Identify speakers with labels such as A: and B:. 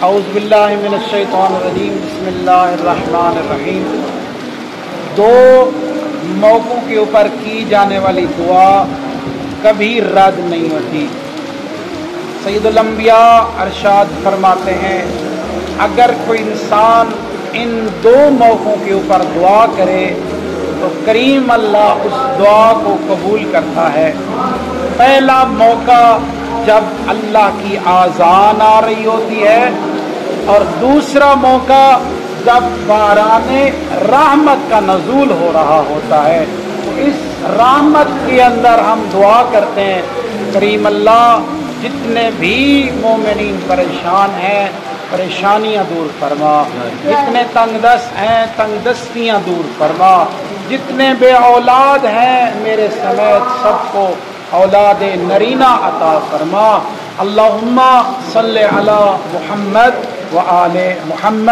A: اعوذ باللہ من الشیطان الرجیم بسم اللہ الرحمن الرحیم۔ دو موقعوں کے اوپر کی جانے والی دعا کبھی رد نہیں ہوتی۔ سید الانبیاء ارشاد فرماتے ہیں اگر کوئی انسان ان دو موقعوں کے اوپر دعا کرے تو کریم اللہ اس دعا کو قبول کرتا ہے۔ پہلا موقع جب اللہ کی آذان آ رہی ہوتی ہے، اور دوسرا موقع جب باران رحمت کا نزول ہو رہا ہوتا ہے۔ تو اس رحمت کے اندر ہم دعا کرتے ہیں کریم اللہ جتنے بھی مومنین پریشان ہیں پریشانیاں دور فرما، جتنے تنگ دست ہیں تنگ دستیاں دور فرما، جتنے بے اولاد ہیں میرے سمیت سب کو اولاد نرینہ عطا فرما۔ اللہم صلی علی محمد و آل محمد۔